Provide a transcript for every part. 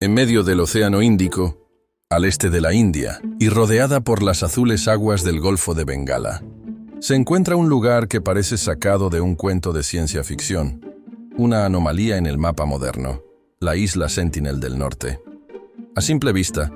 en medio del Océano Índico, al este de la India y rodeada por las azules aguas del Golfo de Bengala, se encuentra un lugar que parece sacado de un cuento de ciencia ficción, una anomalía en el mapa moderno, la isla Sentinel del Norte. A simple vista,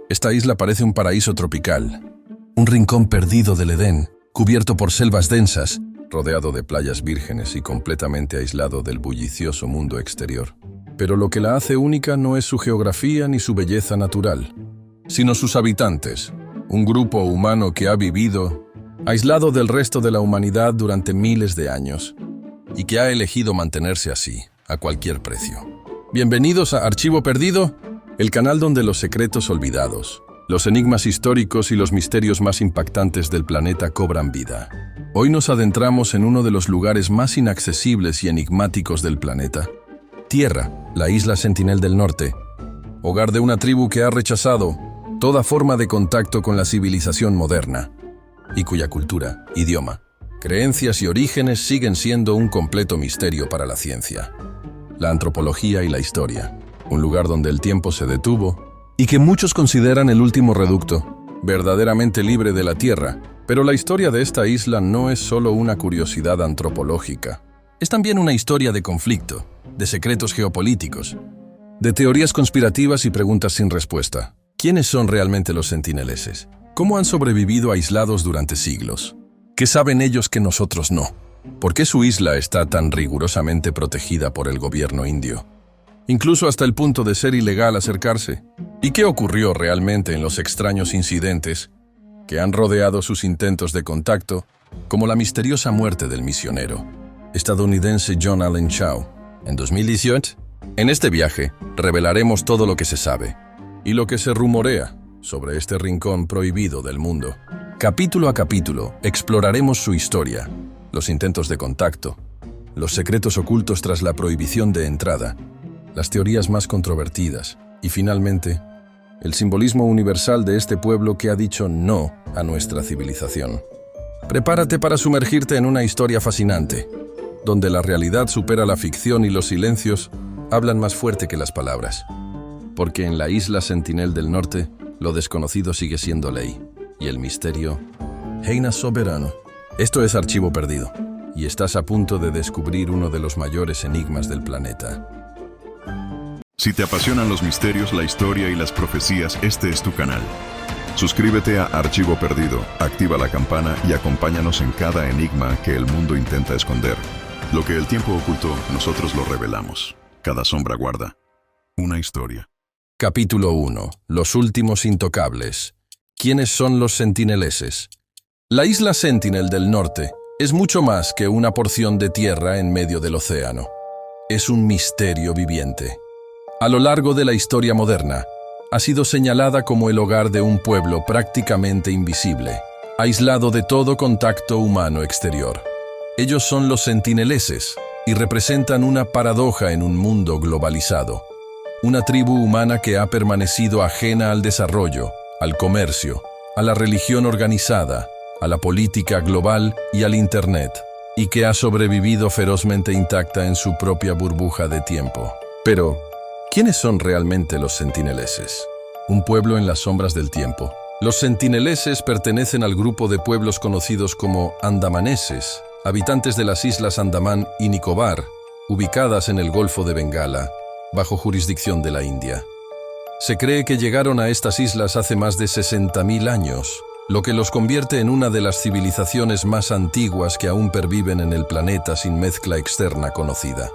esta isla parece un paraíso tropical, un rincón perdido del Edén, cubierto por selvas densas, rodeado de playas vírgenes y completamente aislado del bullicioso mundo exterior. Pero lo que la hace única no es su geografía ni su belleza natural, sino sus habitantes, un grupo humano que ha vivido aislado del resto de la humanidad durante miles de años y que ha elegido mantenerse así, a cualquier precio. Bienvenidos a Archivo Perdido, el canal donde los secretos olvidados, los enigmas históricos y los misterios más impactantes del planeta cobran vida. Hoy nos adentramos en uno de los lugares más inaccesibles y enigmáticos del planeta. Tierra, la isla Sentinel del Norte, hogar de una tribu que ha rechazado toda forma de contacto con la civilización moderna y cuya cultura, idioma, creencias y orígenes siguen siendo un completo misterio para la ciencia, la antropología y la historia. Un lugar donde el tiempo se detuvo y que muchos consideran el último reducto, verdaderamente libre de la Tierra. Pero la historia de esta isla no es solo una curiosidad antropológica. Es también una historia de conflicto, de secretos geopolíticos, de teorías conspirativas y preguntas sin respuesta. ¿Quiénes son realmente los sentineleses? ¿Cómo han sobrevivido aislados durante siglos? ¿Qué saben ellos que nosotros no? ¿Por qué su isla está tan rigurosamente protegida por el gobierno indio? Incluso hasta el punto de ser ilegal acercarse. ¿Y qué ocurrió realmente en los extraños incidentes que han rodeado sus intentos de contacto, como la misteriosa muerte del misionero estadounidense John Allen Chau en 2018? En este viaje revelaremos todo lo que se sabe y lo que se rumorea sobre este rincón prohibido del mundo. Capítulo a capítulo exploraremos su historia, los intentos de contacto, los secretos ocultos tras la prohibición de entrada, las teorías más controvertidas y, finalmente, el simbolismo universal de este pueblo que ha dicho no a nuestra civilización. Prepárate para sumergirte en una historia fascinante, donde la realidad supera la ficción y los silencios hablan más fuerte que las palabras. Porque en la isla Sentinel del Norte, lo desconocido sigue siendo ley, y el misterio reina soberano. Esto es Archivo Perdido, y estás a punto de descubrir uno de los mayores enigmas del planeta. Si te apasionan los misterios, la historia y las profecías, este es tu canal. Suscríbete a Archivo Perdido, activa la campana y acompáñanos en cada enigma que el mundo intenta esconder. Lo que el tiempo ocultó, nosotros lo revelamos. Cada sombra guarda una historia. Capítulo 1. Los últimos intocables. ¿Quiénes son los sentineleses? La isla Sentinel del Norte es mucho más que una porción de tierra en medio del océano. Es un misterio viviente. A lo largo de la historia moderna, ha sido señalada como el hogar de un pueblo prácticamente invisible, aislado de todo contacto humano exterior. Ellos son los sentineleses y representan una paradoja en un mundo globalizado. Una tribu humana que ha permanecido ajena al desarrollo, al comercio, a la religión organizada, a la política global y al Internet, y que ha sobrevivido ferozmente intacta en su propia burbuja de tiempo. Pero, ¿quiénes son realmente los sentineleses? Un pueblo en las sombras del tiempo. Los sentineleses pertenecen al grupo de pueblos conocidos como andamaneses, habitantes de las islas Andamán y Nicobar, ubicadas en el Golfo de Bengala, bajo jurisdicción de la India. Se cree que llegaron a estas islas hace más de 60.000 años, lo que los convierte en una de las civilizaciones más antiguas que aún perviven en el planeta sin mezcla externa conocida.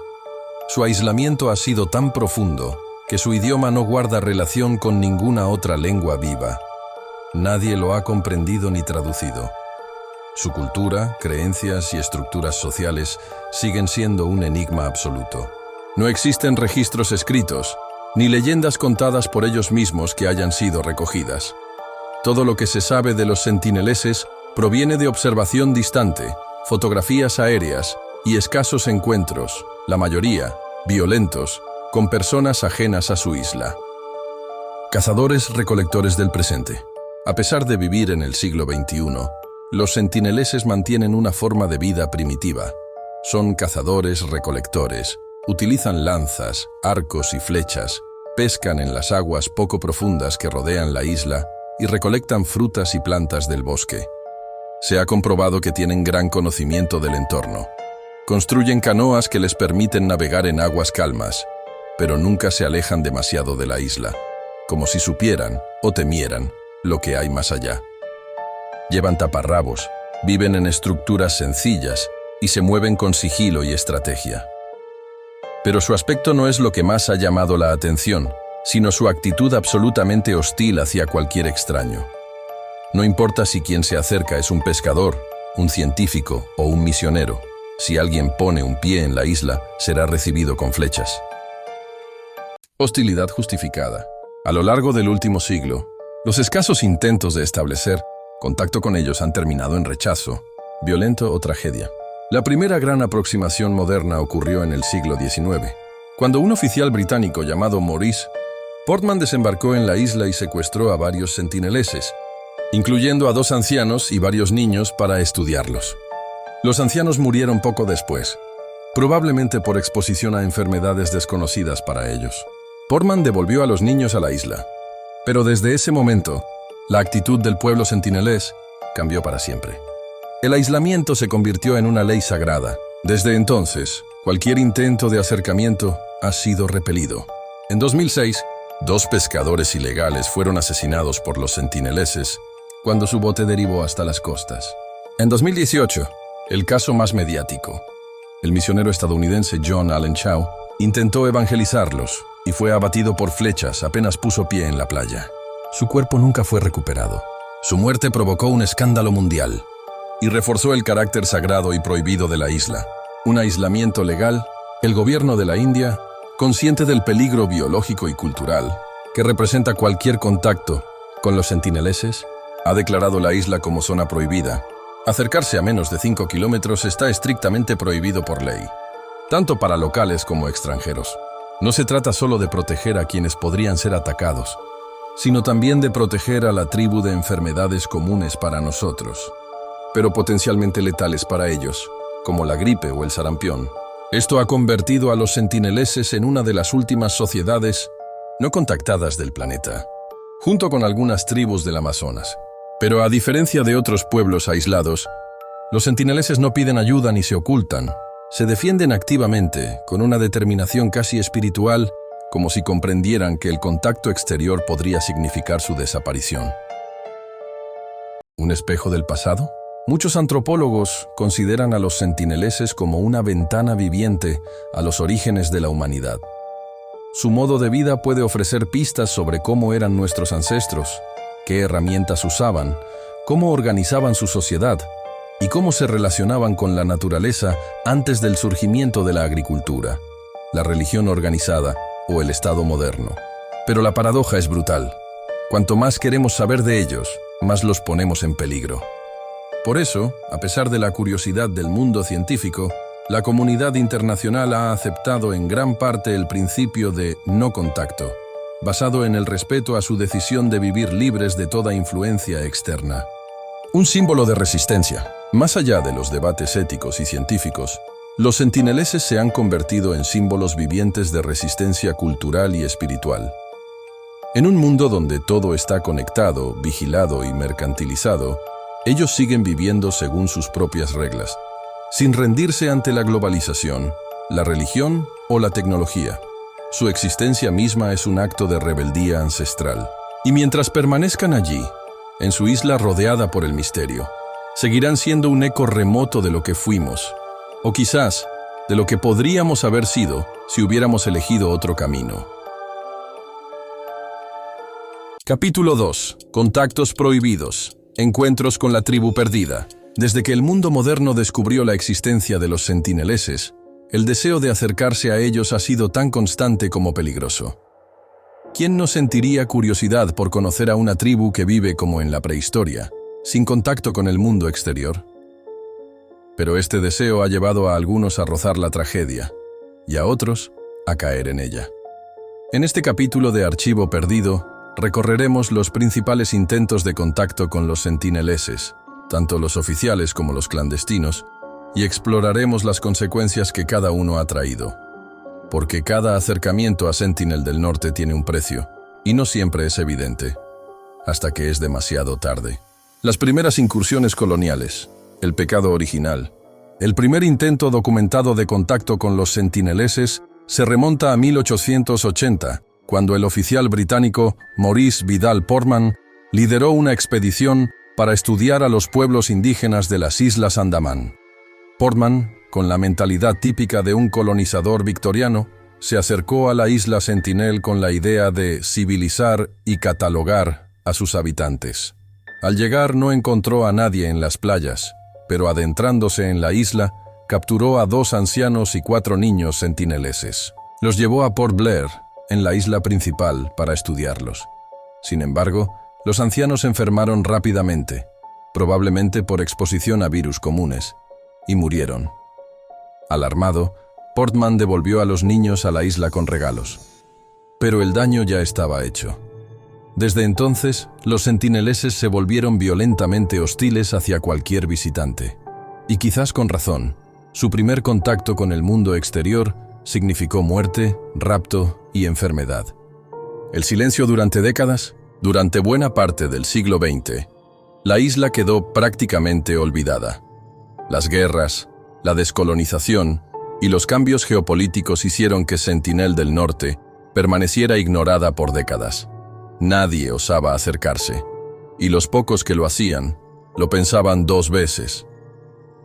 Su aislamiento ha sido tan profundo que su idioma no guarda relación con ninguna otra lengua viva. Nadie lo ha comprendido ni traducido. Su cultura, creencias y estructuras sociales siguen siendo un enigma absoluto. No existen registros escritos, ni leyendas contadas por ellos mismos que hayan sido recogidas. Todo lo que se sabe de los sentineleses proviene de observación distante, fotografías aéreas y escasos encuentros, la mayoría violentos, con personas ajenas a su isla. Cazadores-recolectores del presente. A pesar de vivir en el siglo XXI, los sentineleses mantienen una forma de vida primitiva. Son cazadores-recolectores, utilizan lanzas, arcos y flechas, pescan en las aguas poco profundas que rodean la isla y recolectan frutas y plantas del bosque. Se ha comprobado que tienen gran conocimiento del entorno. Construyen canoas que les permiten navegar en aguas calmas, pero nunca se alejan demasiado de la isla, como si supieran o temieran lo que hay más allá. Llevan taparrabos, viven en estructuras sencillas y se mueven con sigilo y estrategia. Pero su aspecto no es lo que más ha llamado la atención, sino su actitud absolutamente hostil hacia cualquier extraño. No importa si quien se acerca es un pescador, un científico o un misionero, si alguien pone un pie en la isla, será recibido con flechas. Hostilidad justificada. A lo largo del último siglo, los escasos intentos de establecer contacto con ellos han terminado en rechazo, violento o tragedia. La primera gran aproximación moderna ocurrió en el siglo XIX, cuando un oficial británico llamado Maurice Portman desembarcó en la isla y secuestró a varios sentineleses, incluyendo a 2 ancianos y varios niños para estudiarlos. Los ancianos murieron poco después, probablemente por exposición a enfermedades desconocidas para ellos. Portman devolvió a los niños a la isla, pero desde ese momento, la actitud del pueblo sentinelés cambió para siempre. El aislamiento se convirtió en una ley sagrada. Desde entonces, cualquier intento de acercamiento ha sido repelido. En 2006, 2 pescadores ilegales fueron asesinados por los sentineleses cuando su bote derivó hasta las costas. En 2018, el caso más mediático, el misionero estadounidense John Allen Chau intentó evangelizarlos y fue abatido por flechas apenas puso pie en la playa. Su cuerpo nunca fue recuperado. Su muerte provocó un escándalo mundial y reforzó el carácter sagrado y prohibido de la isla. Un aislamiento legal, el gobierno de la India, consciente del peligro biológico y cultural que representa cualquier contacto con los sentineleses, ha declarado la isla como zona prohibida. Acercarse a menos de 5 kilómetros está estrictamente prohibido por ley, tanto para locales como extranjeros. No se trata solo de proteger a quienes podrían ser atacados, sino también de proteger a la tribu de enfermedades comunes para nosotros, pero potencialmente letales para ellos, como la gripe o el sarampión. Esto ha convertido a los sentineleses en una de las últimas sociedades no contactadas del planeta, junto con algunas tribus del Amazonas. Pero a diferencia de otros pueblos aislados, los sentineleses no piden ayuda ni se ocultan. Se defienden activamente, con una determinación casi espiritual, como si comprendieran que el contacto exterior podría significar su desaparición. ¿Un espejo del pasado? Muchos antropólogos consideran a los sentineleses como una ventana viviente a los orígenes de la humanidad. Su modo de vida puede ofrecer pistas sobre cómo eran nuestros ancestros, qué herramientas usaban, cómo organizaban su sociedad y cómo se relacionaban con la naturaleza antes del surgimiento de la agricultura, la religión organizada o el Estado moderno. Pero la paradoja es brutal. Cuanto más queremos saber de ellos, más los ponemos en peligro. Por eso, a pesar de la curiosidad del mundo científico, la comunidad internacional ha aceptado en gran parte el principio de no contacto, basado en el respeto a su decisión de vivir libres de toda influencia externa. Un símbolo de resistencia. Más allá de los debates éticos y científicos, los sentineleses se han convertido en símbolos vivientes de resistencia cultural y espiritual. En un mundo donde todo está conectado, vigilado y mercantilizado, ellos siguen viviendo según sus propias reglas, sin rendirse ante la globalización, la religión o la tecnología. Su existencia misma es un acto de rebeldía ancestral. Y mientras permanezcan allí, en su isla rodeada por el misterio, seguirán siendo un eco remoto de lo que fuimos, o quizás de lo que podríamos haber sido si hubiéramos elegido otro camino. Capítulo 2. Contactos prohibidos. Encuentros con la tribu perdida. Desde que el mundo moderno descubrió la existencia de los sentineleses, el deseo de acercarse a ellos ha sido tan constante como peligroso. ¿Quién no sentiría curiosidad por conocer a una tribu que vive como en la prehistoria, sin contacto con el mundo exterior? Pero este deseo ha llevado a algunos a rozar la tragedia, y a otros a caer en ella. En este capítulo de Archivo Perdido, recorreremos los principales intentos de contacto con los sentineleses, tanto los oficiales como los clandestinos, y exploraremos las consecuencias que cada uno ha traído. porque cada acercamiento a Sentinel del Norte tiene un precio, y no siempre es evidente, hasta que es demasiado tarde. Las primeras incursiones coloniales, el pecado original. El primer intento documentado de contacto con los sentineleses se remonta a 1880, cuando el oficial británico Maurice Vidal Portman lideró una expedición para estudiar a los pueblos indígenas de las Islas Andamán. Portman, con la mentalidad típica de un colonizador victoriano, se acercó a la isla Sentinel con la idea de civilizar y catalogar a sus habitantes. Al llegar no encontró a nadie en las playas, pero adentrándose en la isla, capturó a 2 ancianos y 4 niños sentineleses. Los llevó a Port Blair, en la isla principal, para estudiarlos. Sin embargo, los ancianos se enfermaron rápidamente, probablemente por exposición a virus comunes, y murieron. Alarmado, Portman devolvió a los niños a la isla con regalos. Pero el daño ya estaba hecho. Desde entonces, los sentineleses se volvieron violentamente hostiles hacia cualquier visitante. Y quizás con razón, su primer contacto con el mundo exterior significó muerte, rapto y enfermedad. El silencio durante décadas, durante buena parte del siglo XX, la isla quedó prácticamente olvidada. Las guerras, la descolonización y los cambios geopolíticos hicieron que Sentinel del Norte permaneciera ignorada por décadas. Nadie osaba acercarse, y los pocos que lo hacían, lo pensaban 2 veces.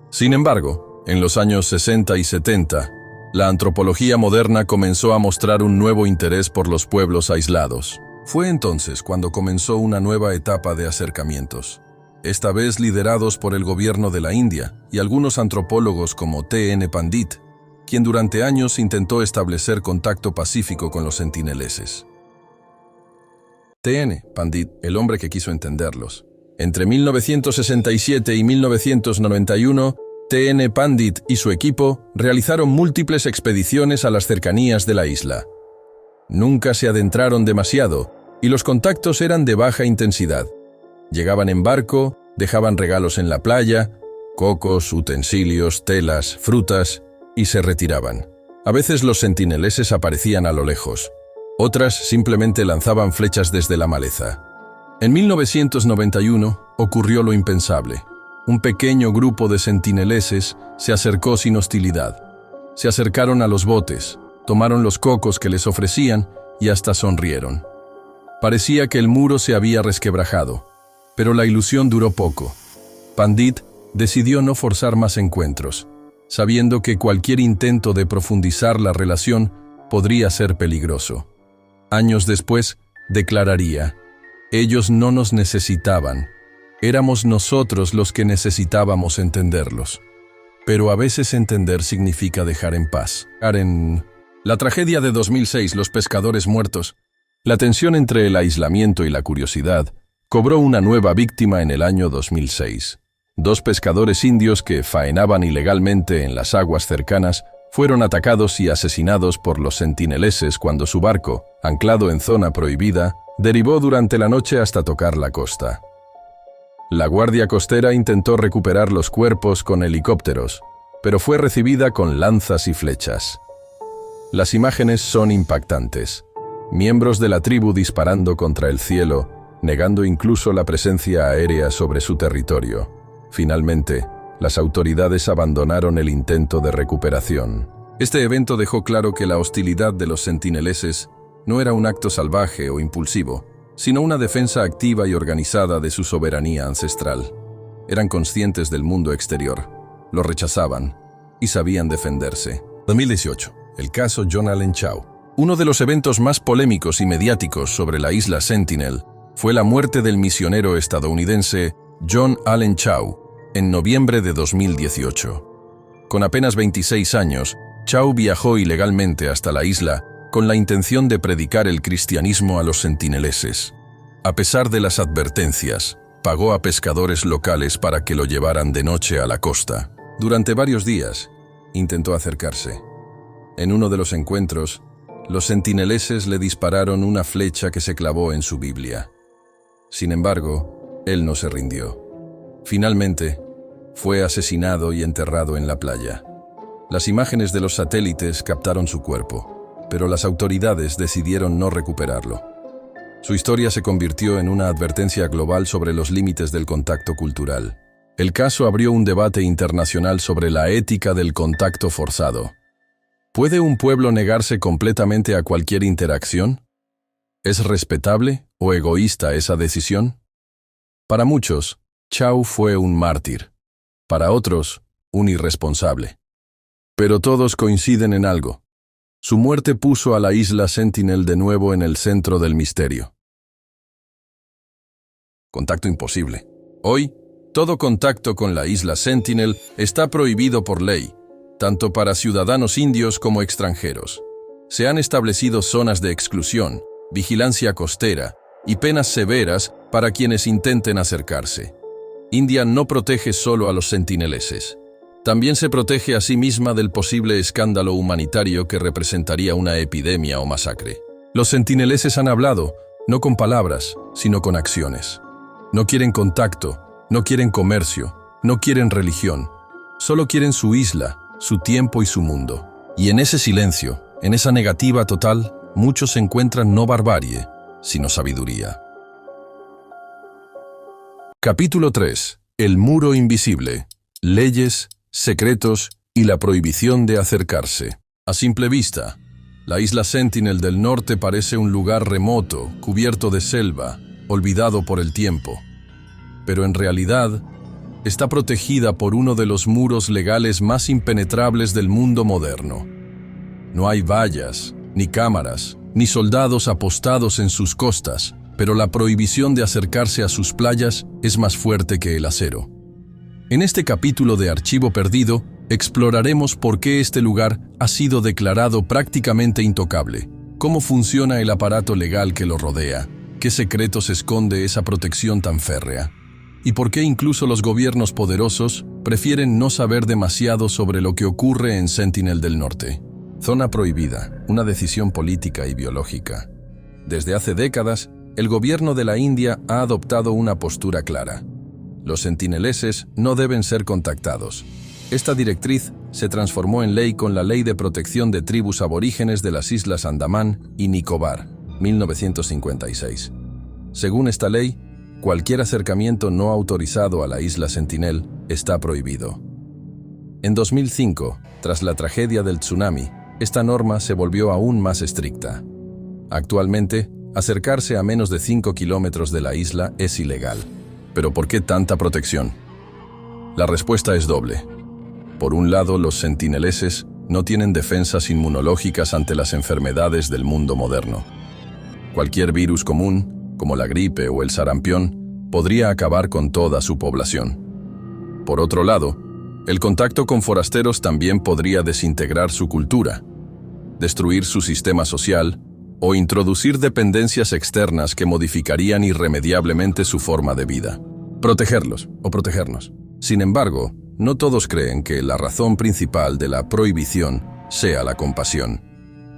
Sin embargo, en los años 60 y 70, la antropología moderna comenzó a mostrar un nuevo interés por los pueblos aislados. Fue entonces cuando comenzó una nueva etapa de acercamientos, esta vez liderados por el gobierno de la India y algunos antropólogos como T.N. Pandit, quien durante años intentó establecer contacto pacífico con los sentineleses. T.N. Pandit, el hombre que quiso entenderlos. Entre 1967 y 1991, T.N. Pandit y su equipo realizaron múltiples expediciones a las cercanías de la isla. Nunca se adentraron demasiado, y los contactos eran de baja intensidad. Llegaban en barco, dejaban regalos en la playa, cocos, utensilios, telas, frutas, y se retiraban. A veces los sentineleses aparecían a lo lejos. Otras simplemente lanzaban flechas desde la maleza. En 1991 ocurrió lo impensable. Un pequeño grupo de sentineleses se acercó sin hostilidad. Se acercaron a los botes, tomaron los cocos que les ofrecían y hasta sonrieron. Parecía que el muro se había resquebrajado, pero la ilusión duró poco. Pandit decidió no forzar más encuentros, sabiendo que cualquier intento de profundizar la relación podría ser peligroso. Años después, declararía: ellos no nos necesitaban, éramos nosotros los que necesitábamos entenderlos. Pero a veces entender significa dejar en paz. La tragedia de 2006, los pescadores muertos. La tensión entre el aislamiento y la curiosidad cobró una nueva víctima en el año 2006. 2 pescadores indios que faenaban ilegalmente en las aguas cercanas fueron atacados y asesinados por los sentineleses cuando su barco, anclado en zona prohibida, derivó durante la noche hasta tocar la costa. La Guardia Costera intentó recuperar los cuerpos con helicópteros, pero fue recibida con lanzas y flechas. Las imágenes son impactantes. Miembros de la tribu disparando contra el cielo, negando incluso la presencia aérea sobre su territorio. Finalmente, las autoridades abandonaron el intento de recuperación. Este evento dejó claro que la hostilidad de los sentineleses no era un acto salvaje o impulsivo, sino una defensa activa y organizada de su soberanía ancestral. Eran conscientes del mundo exterior, lo rechazaban y sabían defenderse. 2018. El caso John Allen Chau. Uno de los eventos más polémicos y mediáticos sobre la isla Sentinel fue la muerte del misionero estadounidense John Allen Chau en noviembre de 2018. Con apenas 26 años, Chau viajó ilegalmente hasta la isla con la intención de predicar el cristianismo a los sentineleses. A pesar de las advertencias, pagó a pescadores locales para que lo llevaran de noche a la costa. Durante varios días, intentó acercarse. En uno de los encuentros, los sentineleses le dispararon una flecha que se clavó en su Biblia. Sin embargo, él no se rindió. Finalmente, fue asesinado y enterrado en la playa. Las imágenes de los satélites captaron su cuerpo. pero las autoridades decidieron no recuperarlo. Su historia se convirtió en una advertencia global sobre los límites del contacto cultural. El caso abrió un debate internacional sobre la ética del contacto forzado. ¿Puede un pueblo negarse completamente a cualquier interacción? ¿Es respetable o egoísta esa decisión? Para muchos, Chau fue un mártir. Para otros, un irresponsable. Pero todos coinciden en algo. Su muerte puso a la isla Sentinel de nuevo en el centro del misterio. Contacto imposible. Hoy, todo contacto con la isla Sentinel está prohibido por ley, tanto para ciudadanos indios como extranjeros. Se han establecido zonas de exclusión, vigilancia costera y penas severas para quienes intenten acercarse. India no protege solo a los sentineleses. También se protege a sí misma del posible escándalo humanitario que representaría una epidemia o masacre. Los sentineleses han hablado, no con palabras, sino con acciones. No quieren contacto, no quieren comercio, no quieren religión. Solo quieren su isla, su tiempo y su mundo. Y en ese silencio, en esa negativa total, muchos encuentran no barbarie, sino sabiduría. Capítulo 3. El muro invisible. Leyes, secretos y la prohibición de acercarse. A simple vista, la isla Sentinel del norte parece un lugar remoto, cubierto de selva, olvidado por el tiempo. Pero en realidad, está protegida por uno de los muros legales más impenetrables del mundo moderno. No hay vallas, ni cámaras, ni soldados apostados en sus costas, pero la prohibición de acercarse a sus playas es más fuerte que el acero. En este capítulo de Archivo Perdido, exploraremos por qué este lugar ha sido declarado prácticamente intocable, cómo funciona el aparato legal que lo rodea, qué secretos esconde esa protección tan férrea, y por qué incluso los gobiernos poderosos prefieren no saber demasiado sobre lo que ocurre en Sentinel del Norte. Zona prohibida, una decisión política y biológica. Desde hace décadas, el gobierno de la India ha adoptado una postura clara. Los sentineleses no deben ser contactados. Esta directriz se transformó en ley con la Ley de Protección de Tribus Aborígenes de las Islas Andamán y Nicobar, 1956. Según esta ley, cualquier acercamiento no autorizado a la isla Sentinel está prohibido. En 2005, tras la tragedia del tsunami, esta norma se volvió aún más estricta. Actualmente, acercarse a menos de 5 kilómetros de la isla es ilegal. ¿Pero por qué tanta protección? La respuesta es doble. Por un lado, los sentineleses no tienen defensas inmunológicas ante las enfermedades del mundo moderno. Cualquier virus común, como la gripe o el sarampión, podría acabar con toda su población. Por otro lado, el contacto con forasteros también podría desintegrar su cultura, destruir su sistema social o introducir dependencias externas que modificarían irremediablemente su forma de vida. Protegerlos o protegernos. Sin embargo, no todos creen que la razón principal de la prohibición sea la compasión.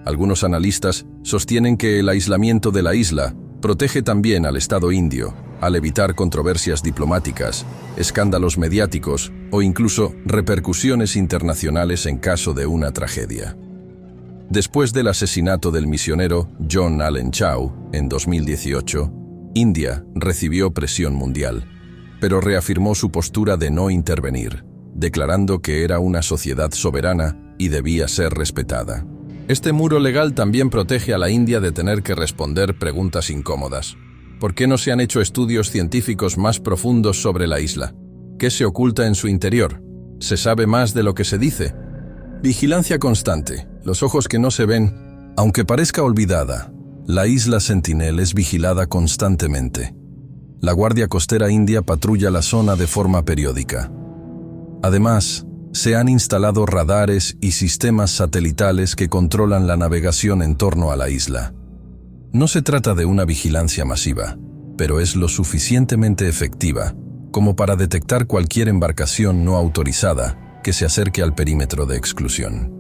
Algunos analistas sostienen que el aislamiento de la isla protege también al Estado indio, al evitar controversias diplomáticas, escándalos mediáticos o incluso repercusiones internacionales en caso de una tragedia. Después del asesinato del misionero John Allen Chau en 2018, India recibió presión mundial, pero reafirmó su postura de no intervenir, declarando que era una sociedad soberana y debía ser respetada. Este muro legal también protege a la India de tener que responder preguntas incómodas. ¿Por qué no se han hecho estudios científicos más profundos sobre la isla? ¿Qué se oculta en su interior? ¿Se sabe más de lo que se dice? Vigilancia constante, los ojos que no se ven. Aunque parezca olvidada, la isla Sentinel es vigilada constantemente. La Guardia Costera India patrulla la zona de forma periódica. Además, se han instalado radares y sistemas satelitales que controlan la navegación en torno a la isla. No se trata de una vigilancia masiva, pero es lo suficientemente efectiva como para detectar cualquier embarcación no autorizada que se acerque al perímetro de exclusión.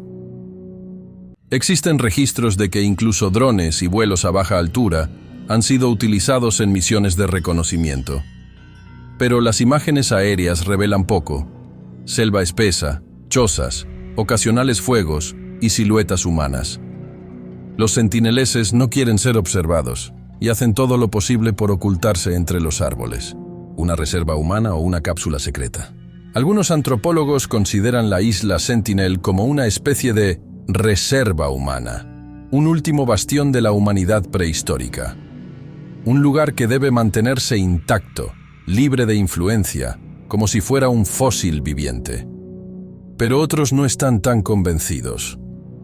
Existen registros de que incluso drones y vuelos a baja altura han sido utilizados en misiones de reconocimiento. Pero las imágenes aéreas revelan poco: selva espesa, chozas, ocasionales fuegos y siluetas humanas. Los sentineleses no quieren ser observados y hacen todo lo posible por ocultarse entre los árboles. Una reserva humana o una cápsula secreta. Algunos antropólogos consideran la isla Sentinel como una especie de reserva humana, un último bastión de la humanidad prehistórica. Un lugar que debe mantenerse intacto, libre de influencia, como si fuera un fósil viviente. Pero otros no están tan convencidos.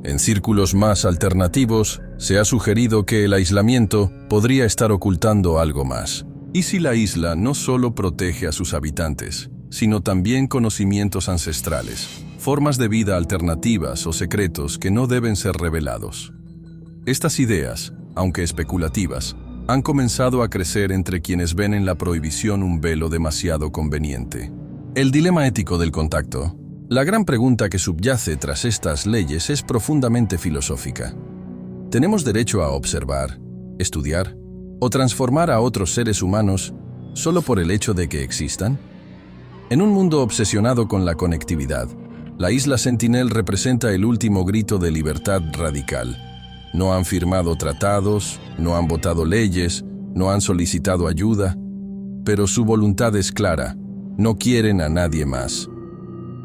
En círculos más alternativos, se ha sugerido que el aislamiento podría estar ocultando algo más. ¿Y si la isla no solo protege a sus habitantes, sino también conocimientos ancestrales, formas de vida alternativas o secretos que no deben ser revelados? Estas ideas, aunque especulativas, han comenzado a crecer entre quienes ven en la prohibición un velo demasiado conveniente. El dilema ético del contacto. La gran pregunta que subyace tras estas leyes es profundamente filosófica. ¿Tenemos derecho a observar, estudiar o transformar a otros seres humanos solo por el hecho de que existan? En un mundo obsesionado con la conectividad, la isla Sentinel representa el último grito de libertad radical. No han firmado tratados, no han votado leyes, no han solicitado ayuda, pero su voluntad es clara: no quieren a nadie más.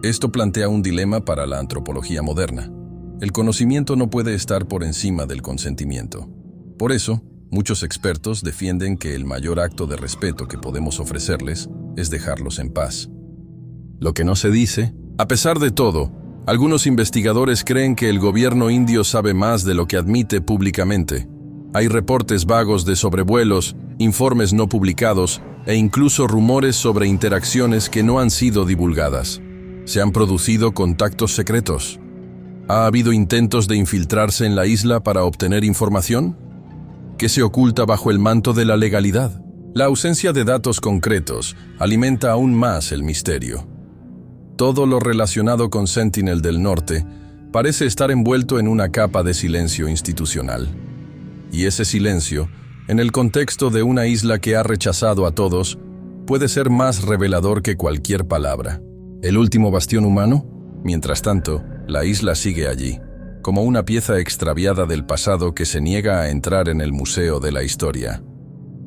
Esto plantea un dilema para la antropología moderna. El conocimiento no puede estar por encima del consentimiento. Por eso, muchos expertos defienden que el mayor acto de respeto que podemos ofrecerles es dejarlos en paz. Lo que no se dice, a pesar de todo, algunos investigadores creen que el gobierno indio sabe más de lo que admite públicamente. Hay reportes vagos de sobrevuelos, informes no publicados e incluso rumores sobre interacciones que no han sido divulgadas. ¿Se han producido contactos secretos? ¿Ha habido intentos de infiltrarse en la isla para obtener información? ¿Qué se oculta bajo el manto de la legalidad? La ausencia de datos concretos alimenta aún más el misterio. Todo lo relacionado con Sentinel del Norte parece estar envuelto en una capa de silencio institucional. Y ese silencio, en el contexto de una isla que ha rechazado a todos, puede ser más revelador que cualquier palabra. ¿El último bastión humano? Mientras tanto, la isla sigue allí, como una pieza extraviada del pasado que se niega a entrar en el museo de la historia.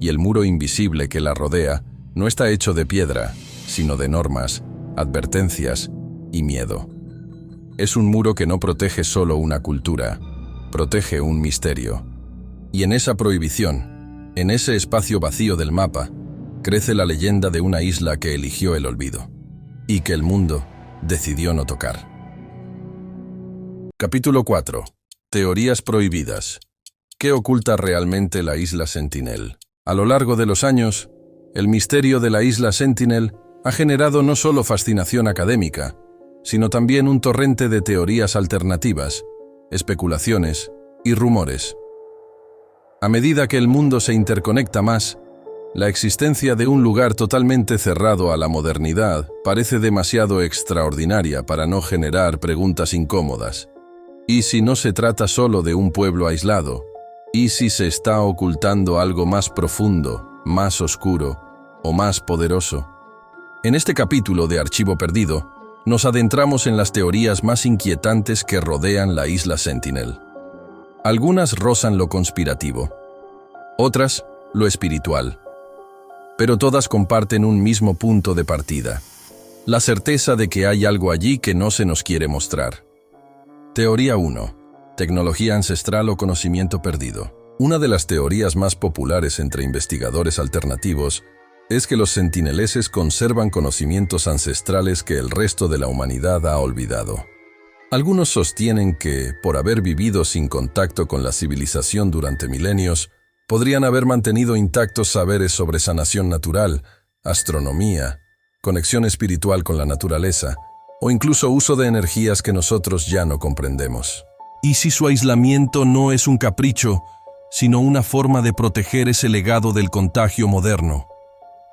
Y el muro invisible que la rodea no está hecho de piedra, sino de normas, advertencias y miedo. Es un muro que no protege solo una cultura, protege un misterio. Y en esa prohibición, en ese espacio vacío del mapa, crece la leyenda de una isla que eligió el olvido y que el mundo decidió no tocar. Capítulo 4. Teorías prohibidas. ¿Qué oculta realmente la isla Sentinel? A lo largo de los años, el misterio de la isla Sentinel ha generado no solo fascinación académica, sino también un torrente de teorías alternativas, especulaciones y rumores. A medida que el mundo se interconecta más, la existencia de un lugar totalmente cerrado a la modernidad parece demasiado extraordinaria para no generar preguntas incómodas. ¿Y si no se trata solo de un pueblo aislado? ¿Y si se está ocultando algo más profundo, más oscuro o más poderoso? En este capítulo de Archivo Perdido, nos adentramos en las teorías más inquietantes que rodean la isla Sentinel. Algunas rozan lo conspirativo, otras lo espiritual, pero todas comparten un mismo punto de partida: la certeza de que hay algo allí que no se nos quiere mostrar. Teoría 1. Tecnología ancestral o conocimiento perdido. Una de las teorías más populares entre investigadores alternativos es que los sentineleses conservan conocimientos ancestrales que el resto de la humanidad ha olvidado. Algunos sostienen que, por haber vivido sin contacto con la civilización durante milenios, podrían haber mantenido intactos saberes sobre sanación natural, astronomía, conexión espiritual con la naturaleza, o incluso uso de energías que nosotros ya no comprendemos. ¿Y si su aislamiento no es un capricho, sino una forma de proteger ese legado del contagio moderno?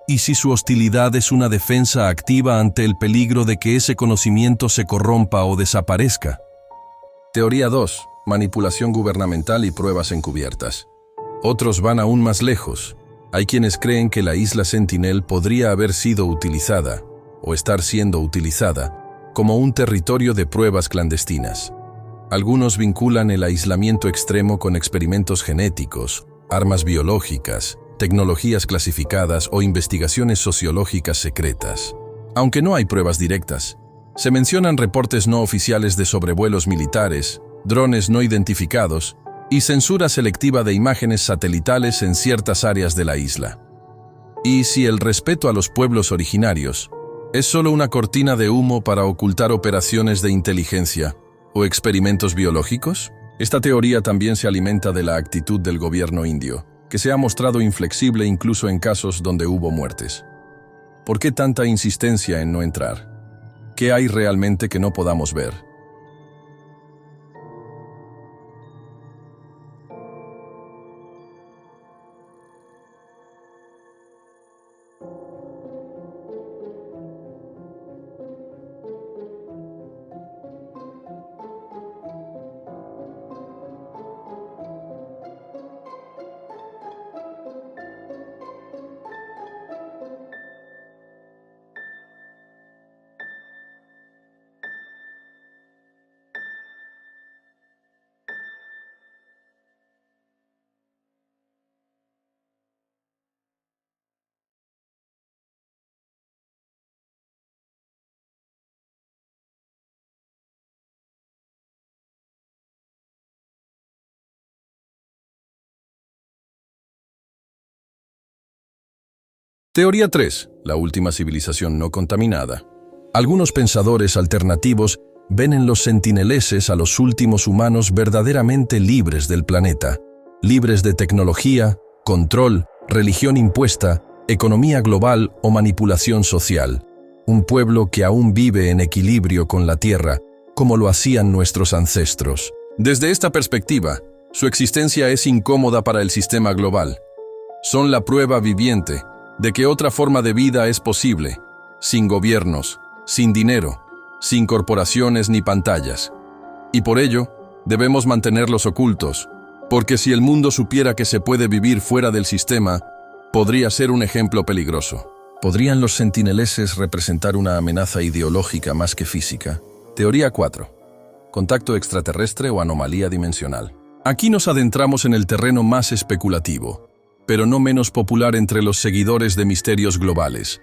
¿Y si su hostilidad es una defensa activa ante el peligro de que ese conocimiento se corrompa o desaparezca? Teoría 2. Manipulación gubernamental y pruebas encubiertas. Otros van aún más lejos. Hay quienes creen que la isla Sentinel podría haber sido utilizada, o estar siendo utilizada, como un territorio de pruebas clandestinas. Algunos vinculan el aislamiento extremo con experimentos genéticos, armas biológicas, tecnologías clasificadas o investigaciones sociológicas secretas. Aunque no hay pruebas directas, se mencionan reportes no oficiales de sobrevuelos militares, drones no identificados y censura selectiva de imágenes satelitales en ciertas áreas de la isla. ¿Y si el respeto a los pueblos originarios es solo una cortina de humo para ocultar operaciones de inteligencia o experimentos biológicos? Esta teoría también se alimenta de la actitud del gobierno indio, que se ha mostrado inflexible incluso en casos donde hubo muertes. ¿Por qué tanta insistencia en no entrar? ¿Qué hay realmente que no podamos ver? Teoría 3. La última civilización no contaminada. Algunos pensadores alternativos ven en los sentineleses a los últimos humanos verdaderamente libres del planeta, libres de tecnología, control, religión impuesta, economía global o manipulación social. Un pueblo que aún vive en equilibrio con la Tierra, como lo hacían nuestros ancestros. Desde esta perspectiva, su existencia es incómoda para el sistema global. Son la prueba viviente de que otra forma de vida es posible, sin gobiernos, sin dinero, sin corporaciones ni pantallas. Y por ello, debemos mantenerlos ocultos, porque si el mundo supiera que se puede vivir fuera del sistema, podría ser un ejemplo peligroso. ¿Podrían los sentineleses representar una amenaza ideológica más que física? Teoría 4. Contacto extraterrestre o anomalía dimensional. Aquí nos adentramos en el terreno más especulativo, pero no menos popular entre los seguidores de misterios globales.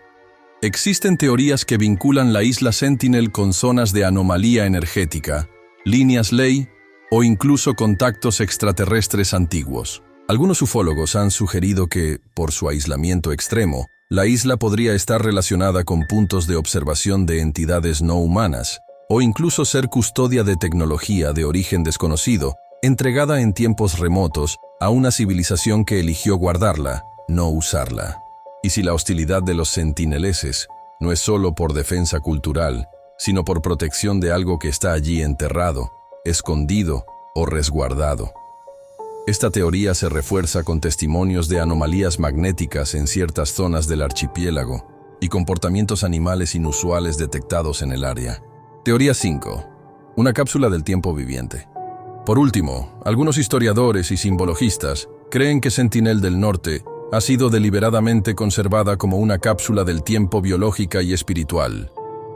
Existen teorías que vinculan la isla Sentinel con zonas de anomalía energética, líneas ley o incluso contactos extraterrestres antiguos. Algunos ufólogos han sugerido que, por su aislamiento extremo, la isla podría estar relacionada con puntos de observación de entidades no humanas, o incluso ser custodia de tecnología de origen desconocido, entregada en tiempos remotos a una civilización que eligió guardarla, no usarla. Y si la hostilidad de los sentineleses no es solo por defensa cultural, sino por protección de algo que está allí enterrado, escondido o resguardado. Esta teoría se refuerza con testimonios de anomalías magnéticas en ciertas zonas del archipiélago y comportamientos animales inusuales detectados en el área. Teoría 5. Una cápsula del tiempo viviente. Por último, algunos historiadores y simbologistas creen que Sentinel del Norte ha sido deliberadamente conservada como una cápsula del tiempo biológica y espiritual,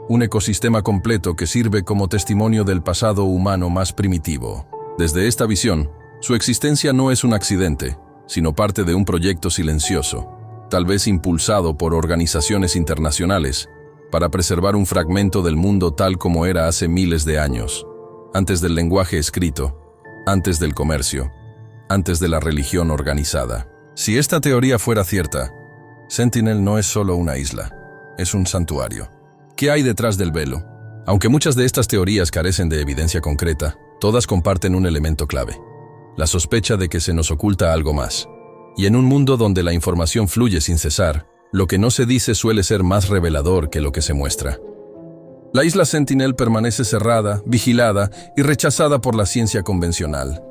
un ecosistema completo que sirve como testimonio del pasado humano más primitivo. Desde esta visión, su existencia no es un accidente, sino parte de un proyecto silencioso, tal vez impulsado por organizaciones internacionales, para preservar un fragmento del mundo tal como era hace miles de años, antes del lenguaje escrito, antes del comercio, antes de la religión organizada. Si esta teoría fuera cierta, Sentinel no es solo una isla, es un santuario. ¿Qué hay detrás del velo? Aunque muchas de estas teorías carecen de evidencia concreta, todas comparten un elemento clave: la sospecha de que se nos oculta algo más. Y en un mundo donde la información fluye sin cesar, lo que no se dice suele ser más revelador que lo que se muestra. La isla Sentinel permanece cerrada, vigilada y rechazada por la ciencia convencional.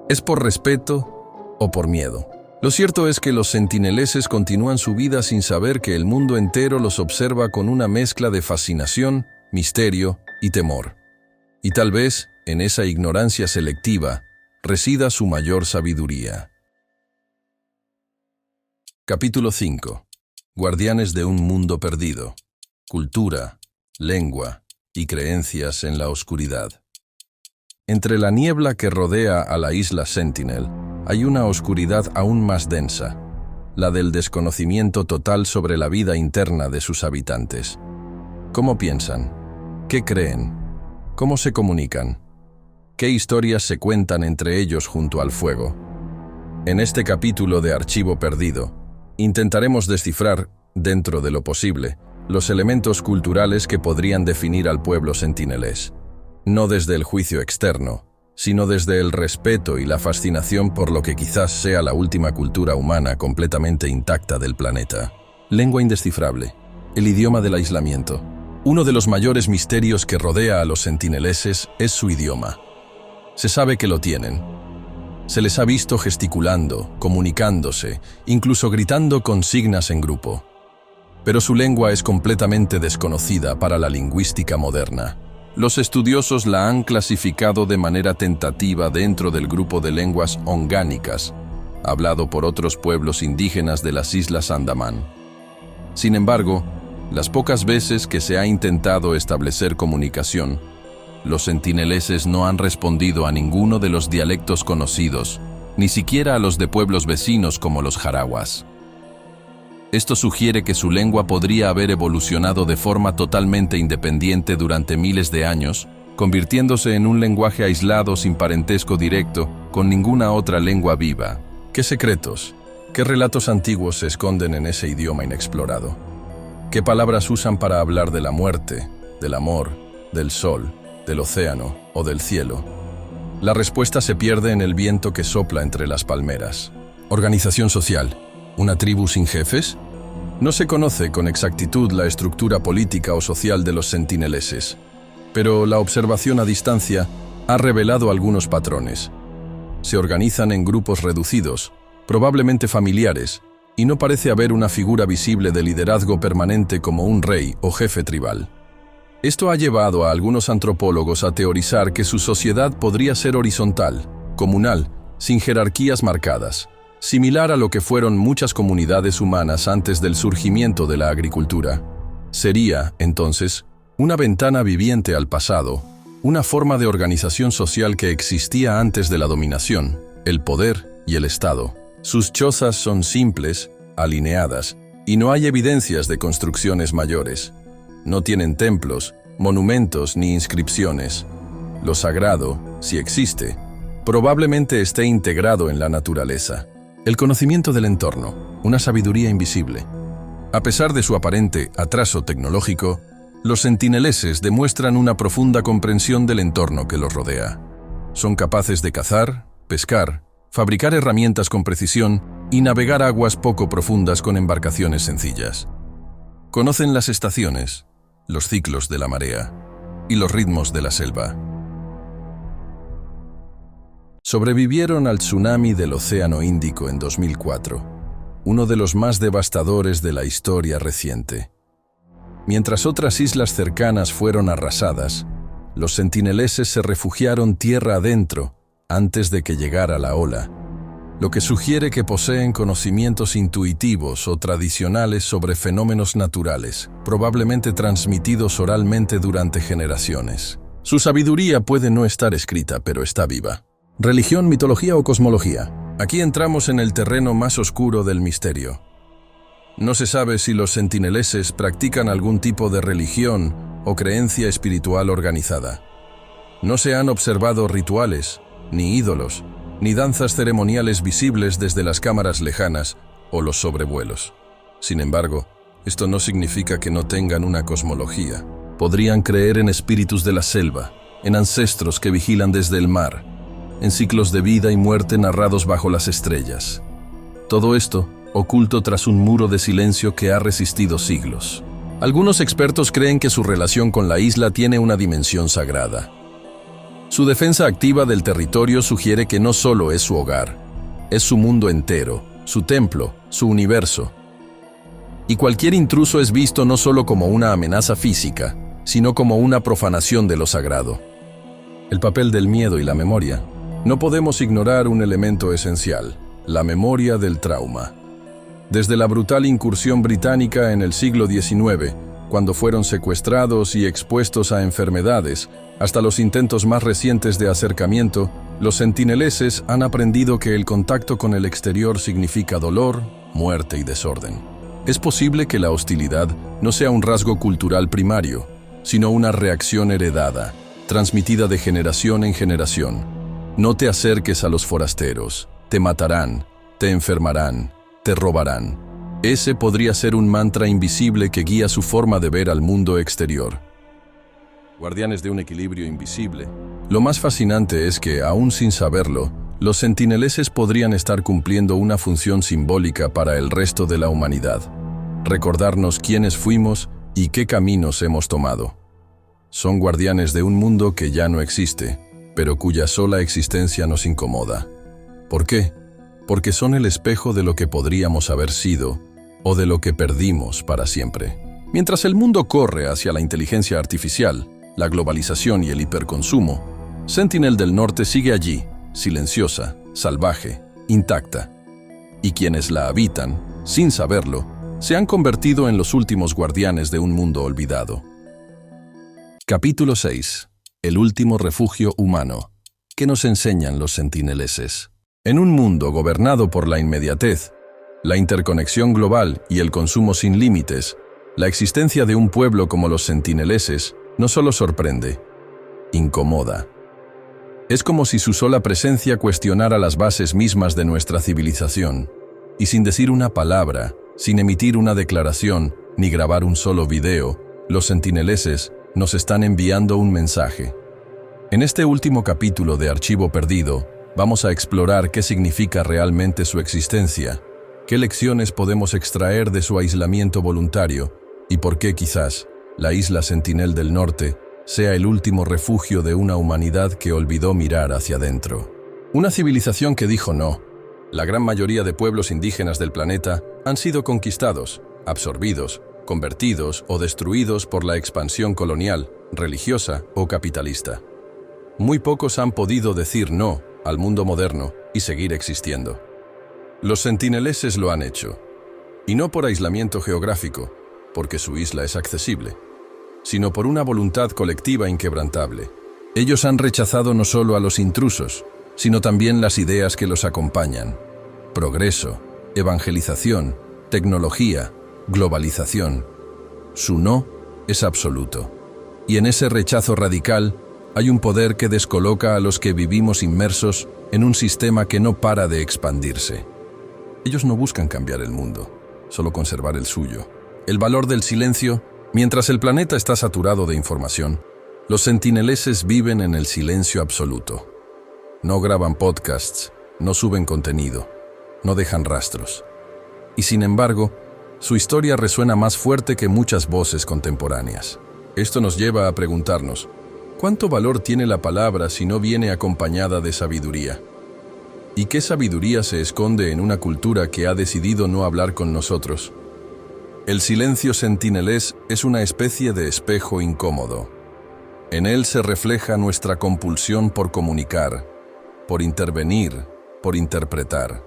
¿Es por respeto o por miedo? Lo cierto es que los sentineleses continúan su vida sin saber que el mundo entero los observa con una mezcla de fascinación, misterio y temor. Y tal vez, en esa ignorancia selectiva, resida su mayor sabiduría. Capítulo 5. Guardianes de un mundo perdido. Cultura, lengua y creencias en la oscuridad. Entre la niebla que rodea a la isla Sentinel hay una oscuridad aún más densa, la del desconocimiento total sobre la vida interna de sus habitantes. ¿Cómo piensan? ¿Qué creen? ¿Cómo se comunican? ¿Qué historias se cuentan entre ellos junto al fuego? En este capítulo de Archivo Perdido, intentaremos descifrar, dentro de lo posible, los elementos culturales que podrían definir al pueblo sentinelés. No desde el juicio externo, sino desde el respeto y la fascinación por lo que quizás sea la última cultura humana completamente intacta del planeta. Lengua indescifrable, el idioma del aislamiento. Uno de los mayores misterios que rodea a los sentineleses es su idioma. Se sabe que lo tienen. Se les ha visto gesticulando, comunicándose, incluso gritando consignas en grupo. Pero su lengua es completamente desconocida para la lingüística moderna. Los estudiosos la han clasificado de manera tentativa dentro del grupo de lenguas ongánicas, hablado por otros pueblos indígenas de las Islas Andamán. Sin embargo, las pocas veces que se ha intentado establecer comunicación, los sentineleses no han respondido a ninguno de los dialectos conocidos, ni siquiera a los de pueblos vecinos como los jarawas. Esto sugiere que su lengua podría haber evolucionado de forma totalmente independiente durante miles de años, convirtiéndose en un lenguaje aislado sin parentesco directo con ninguna otra lengua viva. ¿Qué secretos, qué relatos antiguos se esconden en ese idioma inexplorado? ¿Qué palabras usan para hablar de la muerte, del amor, del sol, del océano o del cielo? La respuesta se pierde en el viento que sopla entre las palmeras. Organización social. ¿Una tribu sin jefes? No se conoce con exactitud la estructura política o social de los sentineleses, pero la observación a distancia ha revelado algunos patrones. Se organizan en grupos reducidos, probablemente familiares, y no parece haber una figura visible de liderazgo permanente como un rey o jefe tribal. Esto ha llevado a algunos antropólogos a teorizar que su sociedad podría ser horizontal, comunal, sin jerarquías marcadas, similar a lo que fueron muchas comunidades humanas antes del surgimiento de la agricultura. Sería, entonces, una ventana viviente al pasado, una forma de organización social que existía antes de la dominación, el poder y el Estado. Sus chozas son simples, alineadas, y no hay evidencias de construcciones mayores. No tienen templos, monumentos ni inscripciones. Lo sagrado, si existe, probablemente esté integrado en la naturaleza. El conocimiento del entorno, una sabiduría invisible. A pesar de su aparente atraso tecnológico, los sentineleses demuestran una profunda comprensión del entorno que los rodea. Son capaces de cazar, pescar, fabricar herramientas con precisión y navegar aguas poco profundas con embarcaciones sencillas. Conocen las estaciones, los ciclos de la marea y los ritmos de la selva. Sobrevivieron al tsunami del Océano Índico en 2004, uno de los más devastadores de la historia reciente. Mientras otras islas cercanas fueron arrasadas, los sentineleses se refugiaron tierra adentro antes de que llegara la ola, lo que sugiere que poseen conocimientos intuitivos o tradicionales sobre fenómenos naturales, probablemente transmitidos oralmente durante generaciones. Su sabiduría puede no estar escrita, pero está viva. Religión, mitología o cosmología. Aquí entramos en el terreno más oscuro del misterio. No se sabe si los sentineleses practican algún tipo de religión o creencia espiritual organizada. No se han observado rituales, ni ídolos, ni danzas ceremoniales visibles desde las cámaras lejanas o los sobrevuelos. Sin embargo, esto no significa que no tengan una cosmología. Podrían creer en espíritus de la selva, en ancestros que vigilan desde el mar, en ciclos de vida y muerte narrados bajo las estrellas. Todo esto oculto tras un muro de silencio que ha resistido siglos. Algunos expertos creen que su relación con la isla tiene una dimensión sagrada. Su defensa activa del territorio sugiere que no solo es su hogar, es su mundo entero, su templo, su universo. Y cualquier intruso es visto no solo como una amenaza física, sino como una profanación de lo sagrado. El papel del miedo y la memoria. No podemos ignorar un elemento esencial, la memoria del trauma. Desde la brutal incursión británica en el siglo XIX, cuando fueron secuestrados y expuestos a enfermedades, hasta los intentos más recientes de acercamiento, los sentineleses han aprendido que el contacto con el exterior significa dolor, muerte y desorden. Es posible que la hostilidad no sea un rasgo cultural primario, sino una reacción heredada, transmitida de generación en generación. No te acerques a los forasteros, te matarán, te enfermarán, te robarán. Ese podría ser un mantra invisible que guía su forma de ver al mundo exterior. Guardianes de un equilibrio invisible. Lo más fascinante es que, aún sin saberlo, los sentineleses podrían estar cumpliendo una función simbólica para el resto de la humanidad. Recordarnos quiénes fuimos y qué caminos hemos tomado. Son guardianes de un mundo que ya no existe, pero cuya sola existencia nos incomoda. ¿Por qué? Porque son el espejo de lo que podríamos haber sido o de lo que perdimos para siempre. Mientras el mundo corre hacia la inteligencia artificial, la globalización y el hiperconsumo, Sentinel del Norte sigue allí, silenciosa, salvaje, intacta. Y quienes la habitan, sin saberlo, se han convertido en los últimos guardianes de un mundo olvidado. Capítulo 6. El último refugio humano. ¿Qué nos enseñan los sentineleses? En un mundo gobernado por la inmediatez, la interconexión global y el consumo sin límites, la existencia de un pueblo como los sentineleses no solo sorprende, incomoda. Es como si su sola presencia cuestionara las bases mismas de nuestra civilización, y sin decir una palabra, sin emitir una declaración, ni grabar un solo video, los sentineleses nos están enviando un mensaje. En este último capítulo de Archivo Perdido, vamos a explorar qué significa realmente su existencia, qué lecciones podemos extraer de su aislamiento voluntario y por qué quizás la isla Sentinel del Norte sea el último refugio de una humanidad que olvidó mirar hacia adentro. Una civilización que dijo no. La gran mayoría de pueblos indígenas del planeta han sido conquistados, absorbidos, convertidos o destruidos por la expansión colonial, religiosa o capitalista. Muy pocos han podido decir no al mundo moderno y seguir existiendo. Los sentineleses lo han hecho, y no por aislamiento geográfico, porque su isla es accesible, sino por una voluntad colectiva inquebrantable. Ellos han rechazado no solo a los intrusos, sino también las ideas que los acompañan: progreso, evangelización, tecnología, globalización. Su no es absoluto. Y en ese rechazo radical hay un poder que descoloca a los que vivimos inmersos en un sistema que no para de expandirse. Ellos no buscan cambiar el mundo, solo conservar el suyo. El valor del silencio. Mientras el planeta está saturado de información, los sentineleses viven en el silencio absoluto. No graban podcasts, no suben contenido, no dejan rastros. Y sin embargo, su historia resuena más fuerte que muchas voces contemporáneas. Esto nos lleva a preguntarnos, ¿cuánto valor tiene la palabra si no viene acompañada de sabiduría? ¿Y qué sabiduría se esconde en una cultura que ha decidido no hablar con nosotros? El silencio sentinelés es una especie de espejo incómodo. En él se refleja nuestra compulsión por comunicar, por intervenir, por interpretar.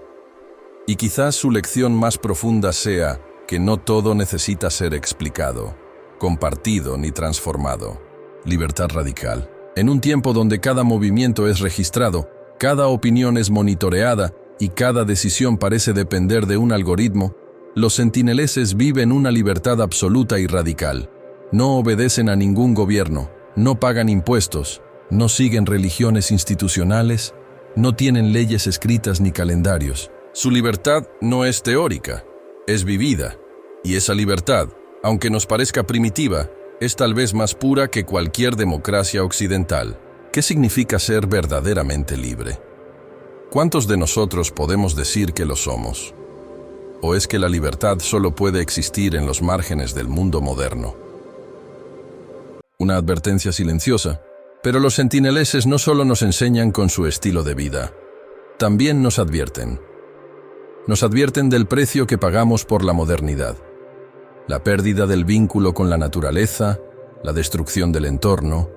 Y quizás su lección más profunda sea que no todo necesita ser explicado, compartido ni transformado. Libertad radical. En un tiempo donde cada movimiento es registrado, cada opinión es monitoreada y cada decisión parece depender de un algoritmo, los sentineleses viven una libertad absoluta y radical. No obedecen a ningún gobierno, no pagan impuestos, no siguen religiones institucionales, no tienen leyes escritas ni calendarios. Su libertad no es teórica, es vivida. Y esa libertad, aunque nos parezca primitiva, es tal vez más pura que cualquier democracia occidental. ¿Qué significa ser verdaderamente libre? ¿Cuántos de nosotros podemos decir que lo somos? ¿O es que la libertad solo puede existir en los márgenes del mundo moderno? Una advertencia silenciosa, pero los sentineleses no solo nos enseñan con su estilo de vida, también nos advierten. Nos advierten del precio que pagamos por la modernidad. La pérdida del vínculo con la naturaleza, la destrucción del entorno,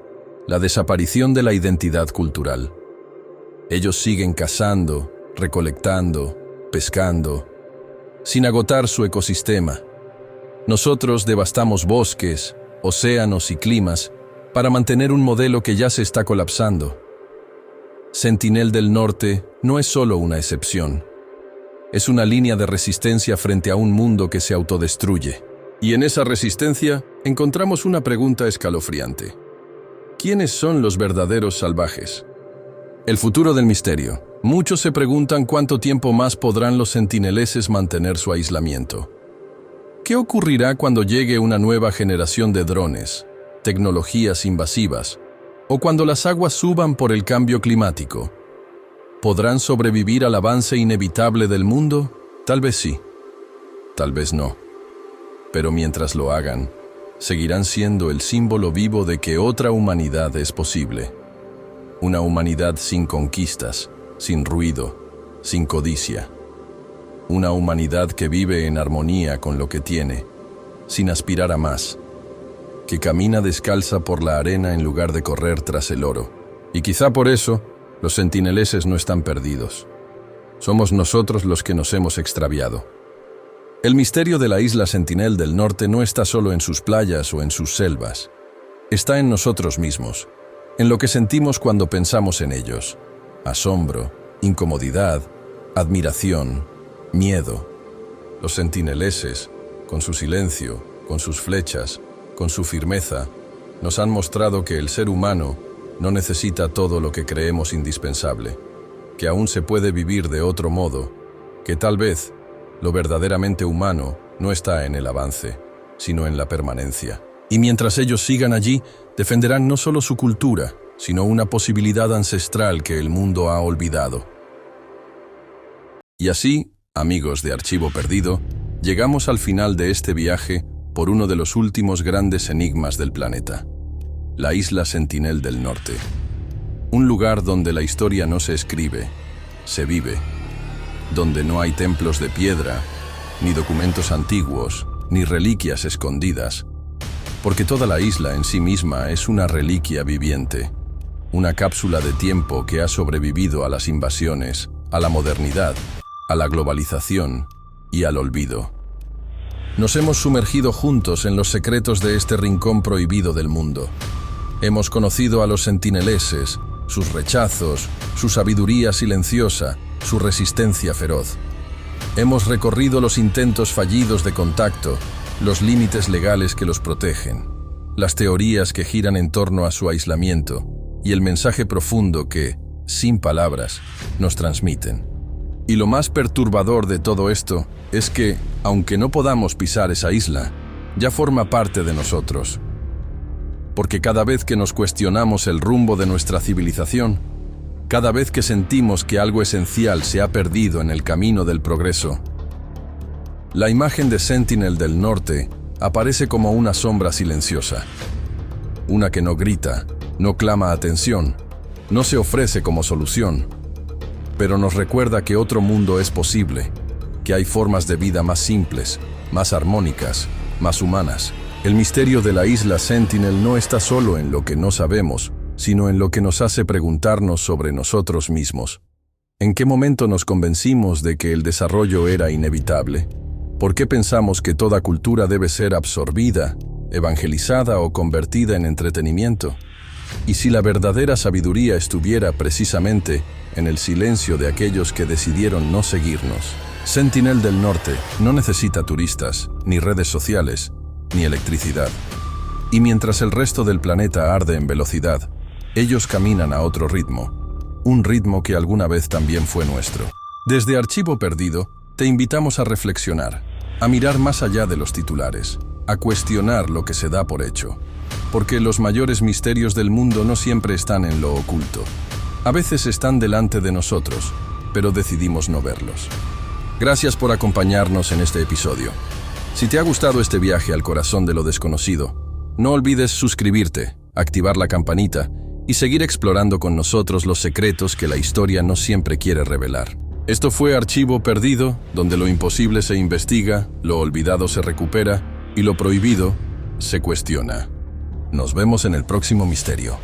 la desaparición de la identidad cultural. Ellos siguen cazando, recolectando, pescando, sin agotar su ecosistema. Nosotros devastamos bosques, océanos y climas para mantener un modelo que ya se está colapsando. Sentinel del Norte no es solo una excepción. Es una línea de resistencia frente a un mundo que se autodestruye. Y en esa resistencia encontramos una pregunta escalofriante. ¿Quiénes son los verdaderos salvajes? El futuro del misterio. Muchos se preguntan cuánto tiempo más podrán los sentineleses mantener su aislamiento. ¿Qué ocurrirá cuando llegue una nueva generación de drones, tecnologías invasivas, o cuando las aguas suban por el cambio climático? ¿Podrán sobrevivir al avance inevitable del mundo? Tal vez sí, tal vez no. Pero mientras lo hagan, seguirán siendo el símbolo vivo de que otra humanidad es posible. Una humanidad sin conquistas, sin ruido, sin codicia. Una humanidad que vive en armonía con lo que tiene, sin aspirar a más. Que camina descalza por la arena en lugar de correr tras el oro. Y quizá por eso, los sentineleses no están perdidos. Somos nosotros los que nos hemos extraviado. El misterio de la isla Sentinel del Norte no está solo en sus playas o en sus selvas. Está en nosotros mismos, en lo que sentimos cuando pensamos en ellos. Asombro, incomodidad, admiración, miedo. Los sentineleses, con su silencio, con sus flechas, con su firmeza, nos han mostrado que el ser humano no necesita todo lo que creemos indispensable, que aún se puede vivir de otro modo, que tal vez lo verdaderamente humano no está en el avance, sino en la permanencia. Y mientras ellos sigan allí, defenderán no solo su cultura, sino una posibilidad ancestral que el mundo ha olvidado. Y así, amigos de Archivo Perdido, llegamos al final de este viaje por uno de los últimos grandes enigmas del planeta, la isla Sentinel del Norte. Un lugar donde la historia no se escribe, se vive, donde no hay templos de piedra, ni documentos antiguos, ni reliquias escondidas, porque toda la isla en sí misma es una reliquia viviente, una cápsula de tiempo que ha sobrevivido a las invasiones, a la modernidad, a la globalización y al olvido. Nos hemos sumergido juntos en los secretos de este rincón prohibido del mundo. Hemos conocido a los sentineleses, sus rechazos, su sabiduría silenciosa, su resistencia feroz. Hemos recorrido los intentos fallidos de contacto, los límites legales que los protegen, las teorías que giran en torno a su aislamiento y el mensaje profundo que, sin palabras, nos transmiten. Y lo más perturbador de todo esto es que, aunque no podamos pisar esa isla, ya forma parte de nosotros. Porque cada vez que nos cuestionamos el rumbo de nuestra civilización, cada vez que sentimos que algo esencial se ha perdido en el camino del progreso, la imagen de Sentinel del Norte aparece como una sombra silenciosa. Una que no grita, no clama atención, no se ofrece como solución, pero nos recuerda que otro mundo es posible, que hay formas de vida más simples, más armónicas, más humanas. El misterio de la isla Sentinel no está solo en lo que no sabemos, sino en lo que nos hace preguntarnos sobre nosotros mismos. ¿En qué momento nos convencimos de que el desarrollo era inevitable? ¿Por qué pensamos que toda cultura debe ser absorbida, evangelizada o convertida en entretenimiento? ¿Y si la verdadera sabiduría estuviera precisamente en el silencio de aquellos que decidieron no seguirnos? Sentinel del Norte no necesita turistas, ni redes sociales, ni electricidad. Y mientras el resto del planeta arde en velocidad, ellos caminan a otro ritmo, un ritmo que alguna vez también fue nuestro. Desde Archivo Perdido, te invitamos a reflexionar, a mirar más allá de los titulares, a cuestionar lo que se da por hecho, porque los mayores misterios del mundo no siempre están en lo oculto. A veces están delante de nosotros, pero decidimos no verlos. Gracias por acompañarnos en este episodio. Si te ha gustado este viaje al corazón de lo desconocido, no olvides suscribirte, activar la campanita y seguir explorando con nosotros los secretos que la historia no siempre quiere revelar. Esto fue Archivo Perdido, donde lo imposible se investiga, lo olvidado se recupera y lo prohibido se cuestiona. Nos vemos en el próximo misterio.